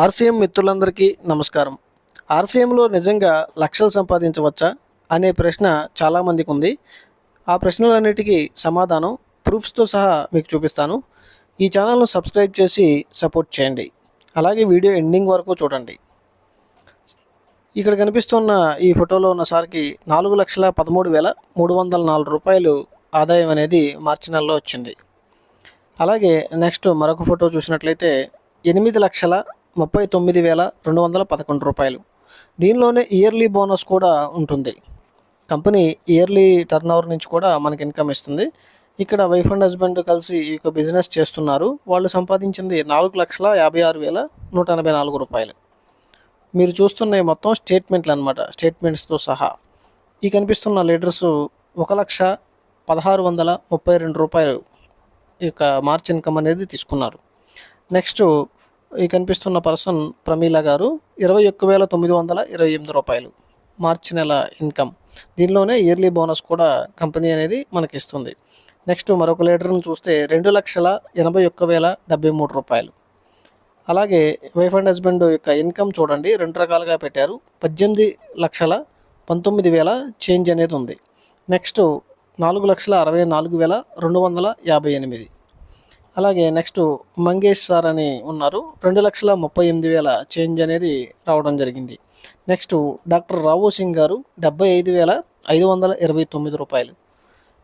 RCM మిత్రులందరికీ నమస్కారం. ఆర్సీఎంలో నిజంగా లక్షలు సంపాదించవచ్చా అనే ప్రశ్న చాలామందికి ఉంది. ఆ ప్రశ్నలన్నిటికీ సమాధానం ప్రూఫ్స్తో సహా మీకు చూపిస్తాను. ఈ ఛానల్ను సబ్స్క్రైబ్ చేసి సపోర్ట్ చేయండి. అలాగే వీడియో ఎండింగ్ వరకు చూడండి. ఇక్కడ కనిపిస్తున్న ఈ ఫోటోలో ఉన్న సార్కి 4,13,304 రూపాయలు ఆదాయం అనేది మార్చి నెలలో వచ్చింది. అలాగే నెక్స్ట్ మరొక ఫోటో చూసినట్లయితే 8,39,211 రూపాయలు. దీనిలోనే ఇయర్లీ బోనస్ కూడా ఉంటుంది. కంపెనీ ఇయర్లీ టర్నోవర్ నుంచి కూడా మనకి ఇన్కమ్ ఇస్తుంది. ఇక్కడ వైఫ్ అండ్ హస్బెండ్ కలిసి ఈ యొక్క బిజినెస్ చేస్తున్నారు. వాళ్ళు సంపాదించింది 4,50,184 రూపాయలు. మీరు చూస్తున్న మొత్తం స్టేట్మెంట్లు అనమాట, స్టేట్మెంట్స్తో సహా. ఈ కనిపిస్తున్న లీడర్స్ 1,16,32 రూపాయలు ఈ యొక్క మార్చ్ ఇన్కమ్ అనేది తీసుకున్నారు. నెక్స్ట్ ఈ కనిపిస్తున్న పర్సన్ ప్రమీల గారు 21,928 రూపాయలు మార్చి నెల ఇన్కమ్. దీనిలోనే ఇయర్లీ బోనస్ కూడా కంపెనీ అనేది మనకి ఇస్తుంది. నెక్స్ట్ మరొక లీడర్ని చూస్తే 2,81,073 రూపాయలు. అలాగే వైఫ్ అండ్ హస్బెండ్ యొక్క ఇన్కమ్ చూడండి, రెండు రకాలుగా పెట్టారు. 18,19,000 చేంజ్ అనేది ఉంది. నెక్స్ట్ 4,64,258. అలాగే నెక్స్ట్ మంగేష్ సార్ అని ఉన్నారు, 2,38,000 చేంజ్ అనేది రావడం జరిగింది. నెక్స్ట్ డాక్టర్ రావు సింగ్ గారు 75,529 రూపాయలు.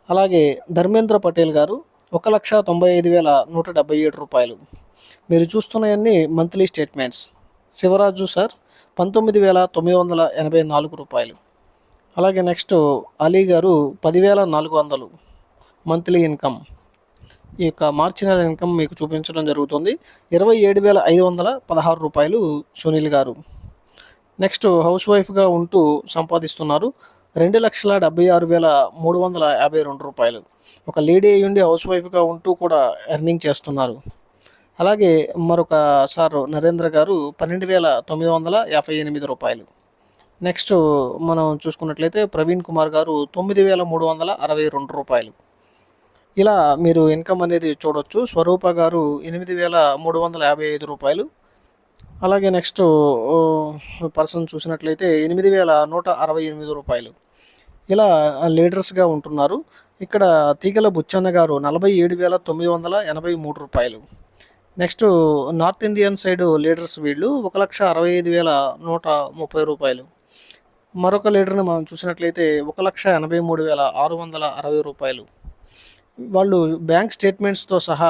అలాగే ధర్మేంద్ర పటేల్ గారు 1,95,177 రూపాయలు. మీరు చూస్తున్నవన్నీ మంత్లీ స్టేట్మెంట్స్. శివరాజు సార్ 19,984 రూపాయలు. అలాగే నెక్స్ట్ అలీ గారు 10,400 మంత్లీ ఇన్కమ్. ఈ యొక్క మార్చి నెల ఇన్కమ్ మీకు చూపించడం జరుగుతుంది. 27,516 రూపాయలు సునీల్ గారు. నెక్స్ట్ హౌస్ వైఫ్గా ఉంటూ సంపాదిస్తున్నారు 2,76,352 రూపాయలు. ఒక లేడీ అయ్యుండి హౌస్ వైఫ్గా ఉంటూ కూడా ఎర్నింగ్ చేస్తున్నారు. అలాగే మరొక సార్ నరేంద్ర గారు 12,958 రూపాయలు. నెక్స్ట్ మనం చూసుకున్నట్లయితే ప్రవీణ్ కుమార్ గారు 9,362 రూపాయలు. ఇలా మీరు ఇన్కమ్ అనేది చూడొచ్చు. స్వరూప గారు 8,355 రూపాయలు. అలాగే నెక్స్ట్ పర్సన్ చూసినట్లయితే 8,168 రూపాయలు. ఇలా లీడర్స్గా ఉంటున్నారు. ఇక్కడ తీగల బుచ్చన్న గారు 47,983 రూపాయలు. Next north Indian side leaders వీళ్ళు 1,65,130 రూపాయలు. మరొక లీడర్ని మనం చూసినట్లయితే 1,83,660 రూపాయలు. వాళ్ళు బ్యాంక్ స్టేట్మెంట్స్తో సహా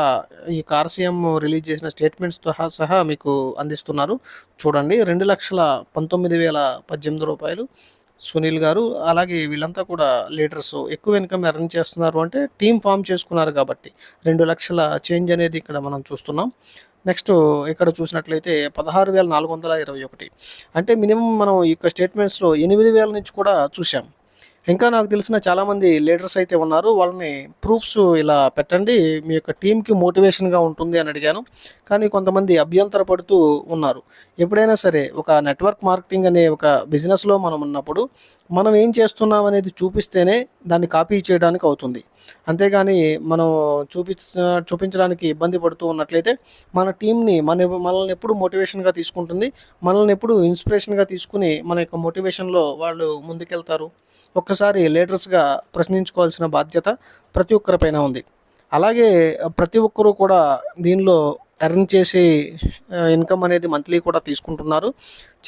ఈ ఆర్సీఎం రిలీజ్ చేసిన స్టేట్మెంట్స్తో సహా మీకు అందిస్తున్నారు. చూడండి, 2,19,018 రూపాయలు సునీల్ గారు. అలాగే వీళ్ళంతా కూడా లీడర్స్ ఎక్కువ ఇన్కమ్ ఎర్న్ చేస్తున్నారు అంటే టీమ్ ఫామ్ చేసుకున్నారు కాబట్టి 2 లక్షల చేంజ్ అనేది ఇక్కడ మనం చూస్తున్నాం. నెక్స్ట్ ఇక్కడ చూసినట్లయితే 16,421. అంటే మినిమం మనం ఈ యొక్క స్టేట్మెంట్స్లో 8,000 నుంచి కూడా చూసాం. ఇంకా నాకు తెలిసిన చాలామంది లీడర్స్ అయితే ఉన్నారు. వాళ్ళని ప్రూఫ్స్ ఇలా పెట్టండి, మీ యొక్క టీంకి మోటివేషన్గా ఉంటుంది అని అడిగాను. కానీ కొంతమంది అభ్యంతర పడుతూ ఉన్నారు. ఎప్పుడైనా సరే ఒక నెట్వర్క్ మార్కెటింగ్ అనే ఒక బిజినెస్లో మనం ఉన్నప్పుడు మనం ఏం చేస్తున్నాం అనేది చూపిస్తేనే దాన్ని కాపీ చేయడానికి అవుతుంది. అంతేగాని మనం చూపించడానికి ఇబ్బంది పడుతూ ఉన్నట్లయితే మన టీంని మనల్ని ఎప్పుడు మోటివేషన్గా తీసుకుంటుంది, మనల్ని ఎప్పుడు ఇన్స్పిరేషన్గా తీసుకుని మన యొక్క మోటివేషన్లో వాళ్ళు ముందుకెళ్తారు. ఒక్కసారి లీడర్స్గా ప్రశ్నించుకోవాల్సిన బాధ్యత ప్రతి ఒక్కరిపైన ఉంది. అలాగే ప్రతి ఒక్కరూ కూడా దీనిలో ఎర్న్ చేసి ఇన్కమ్ అనేది మంత్లీ కూడా తీసుకుంటున్నారు.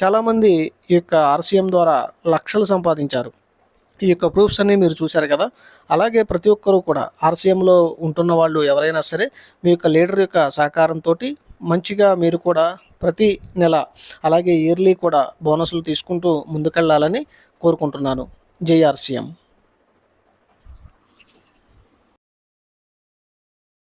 చాలామంది ఈ యొక్క ఆర్సీఎం ద్వారా లక్షలు సంపాదించారు. ఈ యొక్క ప్రూఫ్స్ అన్నీ మీరు చూశారు కదా. అలాగే ప్రతి ఒక్కరూ కూడా ఆర్సీఎంలో ఉంటున్న వాళ్ళు ఎవరైనా సరే మీ యొక్క లీడర్ యొక్క సహకారంతో మంచిగా మీరు కూడా ప్రతి నెల అలాగే ఇయర్లీ కూడా బోనస్లు తీసుకుంటూ ముందుకెళ్లాలని కోరుకుంటున్నాను. జై ఆర్సీఎం.